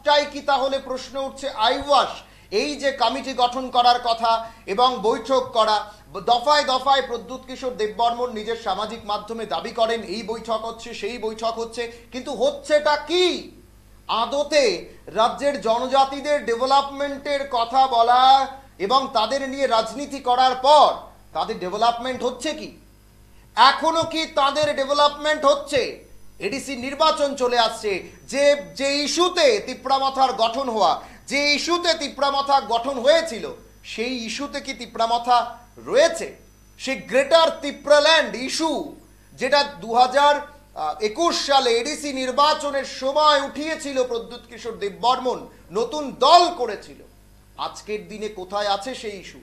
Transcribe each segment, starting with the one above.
সবটাই কি তাহলে প্রশ্ন উঠছে আইওয়াস এই যে কমিটি গঠন করার কথা এবং বৈঠক করা, দফায় দফায় প্রদ্যুৎ কিশোর দেববর্মন নিজের সামাজিক মাধ্যমে দাবি করেন এই বৈঠক হচ্ছে সেই বৈঠক হচ্ছে, কিন্তু হচ্ছেটা কি? আদতে রাজ্যের জনজাতিদের ডেভেলপমেন্টের কথা বলা এবং তাদের নিয়ে রাজনীতি করার পর তাদের ডেভেলপমেন্ট হচ্ছে কি? এখনো কি তাদের ডেভেলপমেন্ট হচ্ছে? এডিসি নির্বাচন চলে আসছে, যে ইস্যুতে তিপ্রামথার গঠন হওয়া, যে ইস্যুতে তিপ্রামথা গঠন হয়েছিল, সেই ইস্যুতে কি তিপ্রামথা রয়েছে? সেই গ্রেটার তিপ্রাল্যান্ড ইস্যু যেটা 2021 সালে এডিসি নির্বাচনের সময় উঠিয়েছিল প্রদ্যুৎ কিশোর দেববর্মন, নতুন দল করেছিল, আজকের দিনে কোথায় আছে সেই ইস্যু?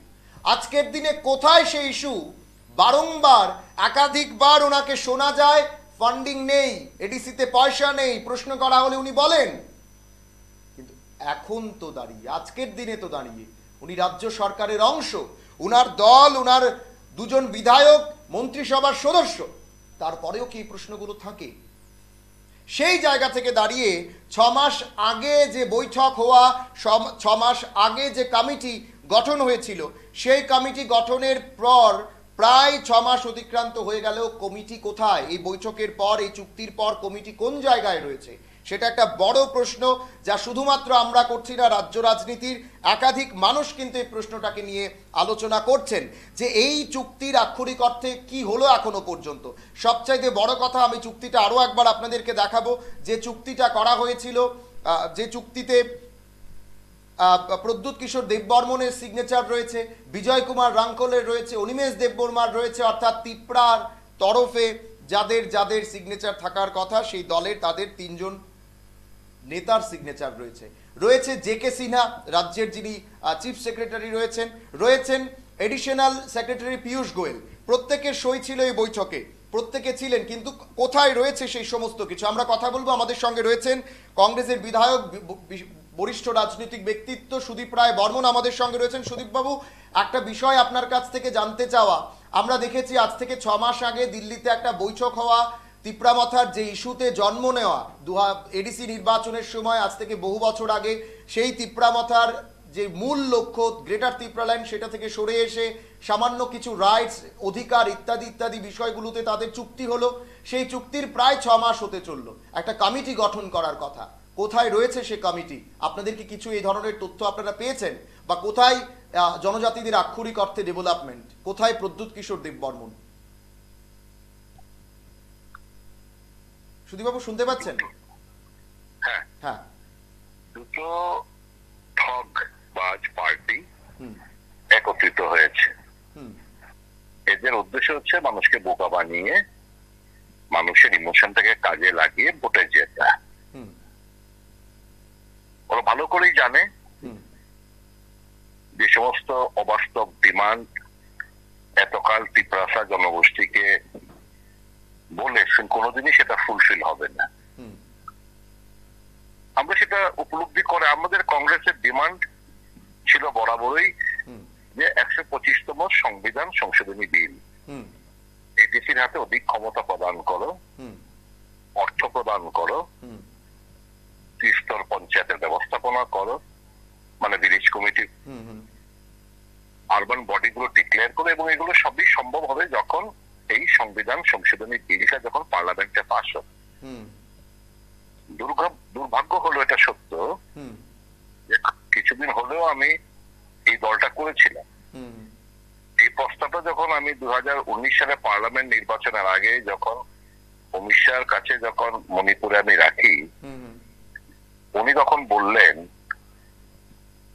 আজকের দিনে কোথায় সেই ইস্যু? বারংবার একাধিকবার ওনাকে শোনা যায় ফান্ডিং নেই, এডিসিতে পয়সা নেই, প্রশ্ন করা হলে উনি বলেন। কিন্তু এখন তো দাঁড়িয়ে, আজকের দিনে তো দাঁড়িয়ে উনি রাজ্য সরকারের অংশ, উনার দল, উনার দুজন বিধায়ক মন্ত্রিসভার সদস্য, তারপরেও কি এই প্রশ্নগুলো থাকে? সেই জায়গা থেকে দাঁড়িয়ে 6 মাস আগে যে বৈঠক হওয়া, 6 মাস আগে যে কমিটি গঠন হয়েছিল, সেই কমিটি গঠনের পর প্রায় 6 মাস অতিক্রান্ত হয়ে গেলেও কমিটি কোথায়? এই বৈঠকের পর, এই চুক্তির পর কমিটি কোন জায়গায় রয়েছে? সেটা একটা বড় প্রশ্ন, যা শুধুমাত্র আমরা করছি না, রাজ্য রাজনীতির একাধিক মানুষ কিন্তু এই প্রশ্নটাকে নিয়ে আলোচনা করছেন যে এই চুক্তির আক্ষরিক অর্থে কি হলো এখনো পর্যন্ত। সবচাইতে বড় কথা, আমি চুক্তিটা আরও একবার আপনাদেরকে দেখাবো, যে চুক্তিটা করা হয়েছিল, যে চুক্তিতে প্রদ্যুৎ কিশোর দেববর্মনের সিগনেচার রয়েছে, বিজয় কুমার রাঙ্কলের রয়েছে, অনিমেষ দেববর্মার রয়েছে, অর্থাৎ তিপ্রার তরফে যাদের যাদের সিগনেচার থাকার কথা সেই দলের তাদের 3 জন নেতার সিগনেচার রয়েছে। রয়েছে জে কে সিনহা, রাজ্যের যিনি চিফ সেক্রেটারি রয়েছেন এডিশনাল সেক্রেটারি পীযূষ গোয়েল, প্রত্যেকের সই ছিল এই বৈঠকে, প্রত্যেকে ছিলেন। কিন্তু কোথায় রয়েছে সেই সমস্ত কিছু আমরা কথা বলবো। আমাদের সঙ্গে রয়েছেন কংগ্রেসের বিধায়ক, বরিষ্ঠ রাজনৈতিক ব্যক্তিত্ব সুদীপ রায় বর্মন আমাদের সঙ্গে রয়েছেন। সুদীপবাবু, একটা বিষয় আপনার কাছ থেকে জানতে চাওয়া, আমরা দেখেছি আজ থেকে 6 মাস আগে দিল্লিতে একটা বৈঠক হওয়া, তিপ্রামথার যে ইস্যুতে জন্ম নেওয়া এডিসি নির্বাচনের সময়, আজ থেকে বহু বছর আগে, সেই তিপ্রামথার যে মূল লক্ষ্য গ্রেটার তিপ্রাল্যান্ড, সেটা থেকে সরে এসে সামান্য কিছু রাইটস, অধিকার ইত্যাদি ইত্যাদি বিষয়গুলোতে তাদের চুক্তি হলো। সেই চুক্তির প্রায় 6 মাস হতে চলল, একটা কমিটি গঠন করার কথা। কোথায় রয়েছে সে কমিটি? আপনাদের কি কিছু এই ধরনের তথ্য আপনারা পেয়েছেন? বা কোথায় জনজাতিদের আক্ষরিক অর্থে ডেভেলপমেন্ট? কোথায় প্রদ্যুৎ কিশোর দেববর্মন? সুদীপবাবু শুনতে পাচ্ছেন? হ্যাঁ হ্যাঁ। দুটো ঠগবাজ পার্টি একত্রিত হয়েছে। এদের উদ্দেশ্য হচ্ছে মানুষকে বোকা বানিয়ে, মানুষের ইমোশনটাকে কাজে লাগিয়ে ভোটে জেতা। ওরা ভালো করেই জানে যে সমস্ত অবাস্তব ডিমান্ড এতকাল তিপ্রাসা জনগোষ্ঠীকে বলেছেন, কোনোদিনই সেটা ফুলফিল হবে না। আমরা সেটা উপলব্ধি করে, আমাদের কংগ্রেসের ডিমান্ড ছিল বরাবরই যে 125তম সংবিধান সংশোধনী বিল, এডিসির হাতে অধিক ক্ষমতা প্রদান করো, অর্থ প্রদান করো, ত্রিস্তর পঞ্চায়েতের ব্যবস্থাপনা করো, মানে ভিলেজ কমিটি, আরবান বডিগুলো ডিক্লেয়ার করো, এবং এগুলো সবই সম্ভব হবে যখন এই সংবিধান সংশোধনী বিলটা যখন পার্লামেন্টে পাস হবে। দুর্ভাগ্য হলো এটা সত্য যে কিছুদিন হলেও আমি এই দলটা করেছিলাম। এই প্রস্তাবটা যখন আমি 2019 সালে পার্লামেন্ট নির্বাচনের আগে যখন অমিত শাহর কাছে যখন মণিপুরে আমি রাখি, উনি তখন বললেন,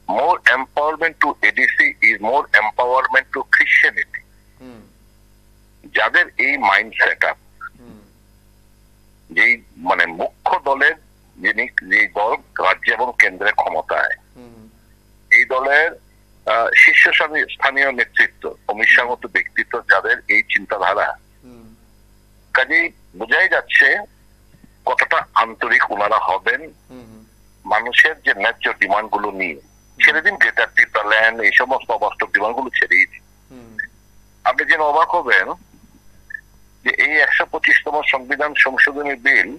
more empowerment to ADC is more empowerment to Christianity. যাদের এই মাইন্ড সেট আপ, যেই মানে মুখ্য দলের যিনি, যে দল রাজ্য এবং কেন্দ্রের ক্ষমতায়, এই দলের শীর্ষস্থানীয় নেতৃত্ব, অমিত শাহ মতো ব্যক্তিত্ব যাদের এই চিন্তাধারা, কাজেই বোঝাই যাচ্ছে কতটা আন্তরিক ওনারা হবেন মানুষের যে ন্যায্য ডিমান্ড গুলো নিয়ে। ছেড়ে দিন গ্রেটার তিপ্রাল্যান্ড, এই সমস্ত অবাস্তব ডিমান্ড গুলো ছেড়েই দিন। আপনি যেন অবাক হবেন যে এই 125তম সংবিধান সংশোধনী বিল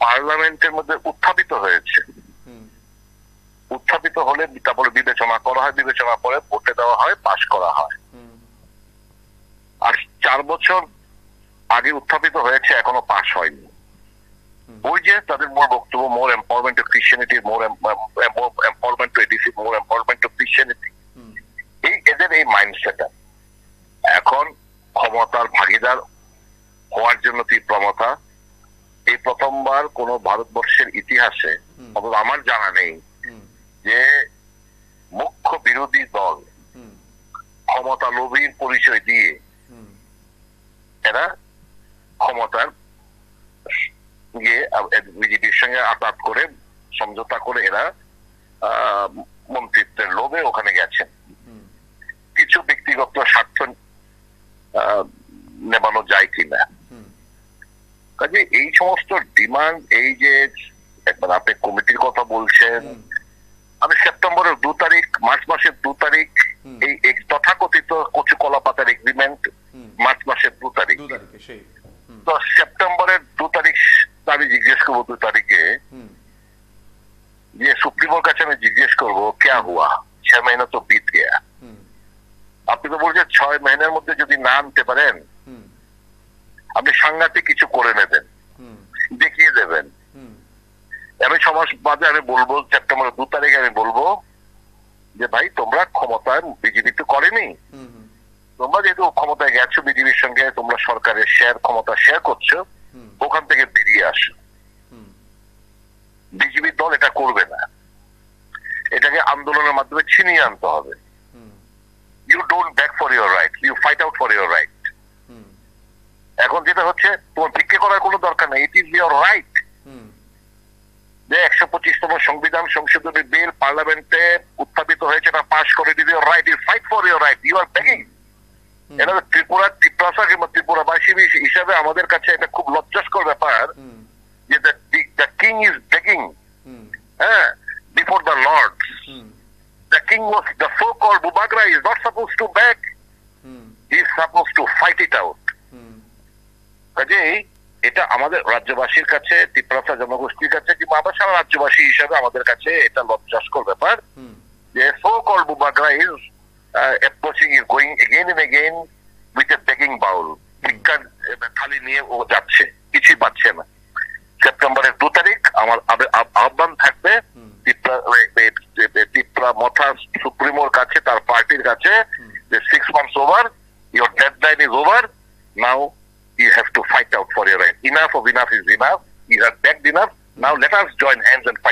পার্লামেন্টের মধ্যে উত্থাপিত হয়েছে উত্থাপিত হলে তারপরে বিবেচনা করা হয়, বিবেচনা করে ভোটে দেওয়া হয়, পাশ করা হয়। আর 4 বছর আগে উত্থাপিত হয়েছে, এখনো পাশ হয়নি। ওই যে তাদের মূল বক্তব্য, more empowerment to Christianity, more empowerment to ADC, more empowerment to Christianity, এদের এই মাইন্ডসেট। এখন ক্ষমতার ভাগিদার হওয়ার জন্য তীব্রমতা, এই প্রথমবার কোন ভারতবর্ষের ইতিহাসে, অন্তত আমার জানা নেই, যে মুখ্য বিরোধী দল ক্ষমতা লোভীর পরিচয় দিয়ে এরা ক্ষমতার বিজেপির সঙ্গে আঘাত করে, সমঝোতা করে এরা মন্ত্রিত্বের লোভে ওখানে গেছেন। কিছু ব্যক্তিগত স্বার্থ নেবানো যায় কিনা, কাজে এই সমস্ত ডিমান্ড, এই যে একবার আপনি কমিটির কথা বলছেন, আমি সেপ্টেম্বরের 2 তারিখ, মার্চ মাসের 2 তারিখ, এই তথাকথিত কচু কলা পাতার এগ্রিমেন্ট মার্চ মাসের 2 তারিখ, তো সেপ্টেম্বরের 2 তারিখ আমি জিজ্ঞেস করবো 2 তারিখে যে সুপ্রিমোর কাছে আমি জিজ্ঞেস করবো ক্যা হুয়া, 6 মহিনা তো বিত গেয়া। আপনি তো বলছেন 6 মহিনার মধ্যে যদি না আনতে পারেন, আপনি সাংঘাতিক কিছু করে নেবেন, দেখিয়ে দেবেন। আমি 6 মাস বাদে আমি বলবো, সেপ্টেম্বরের 2 তারিখে আমি বলবো যে ভাই তোমরা ক্ষমতায়, বিজেপি তো করেনি, তোমরা যেহেতু ক্ষমতায় গেছো বিজেপির সঙ্গে, তোমরা সরকারের শেয়ার, ক্ষমতা শেয়ার করছো, ওখান থেকে বেরিয়ে আসো। বিজেপি দল এটা করবে না, এটাকে আন্দোলনের মাধ্যমে ছিনিয়ে আনতে হবে। You don't beg for your right, you fight out for your right. এখন যেটা হচ্ছে, তোমার ভিক্ষে করার কোনো দরকার নেই, ইট ইজ ইউর রাইট। যে 125তম সংবিধান সংশোধনী বিল পার্লামেন্টে উত্থাপিত হয়েছে, এটা পাশ করে, it is your right, you fight for your right, you are begging. এটা ত্রিপুরা কিংবা ত্রিপুরাবাসী হিসাবে আমাদের কাছে এটা খুব লজ্জাস্কর ব্যাপার যে the king is begging before the lords. The king was, the so-called Bubagra is not supposed to beg, he is supposed to fight it out. কাজেই এটা আমাদের রাজ্যবাসীর কাছে, ত্রিপুরা জনগোষ্ঠীর কাছে, কিংবা আমরা সারা রাজ্যবাসী হিসাবে আমাদের কাছে এটা লজ্জাস্কর ব্যাপার যে so-called Bubagra is approaching, is going again and again with a begging bowl, ভিক্ষার থালি নিয়ে ও যাচ্ছে, কিছুই পাচ্ছে না। সেপ্টেম্বরের 2 তারিখ আমার আহ্বান থাকবে ত্রিপুরা মথা সুপ্রিমোর কাছে, তার পার্টির কাছে, যে 6 months over, your deadline is over, now you have to fight out for your right. Enough of enough is enough, you have begged enough, now let us join hands and fight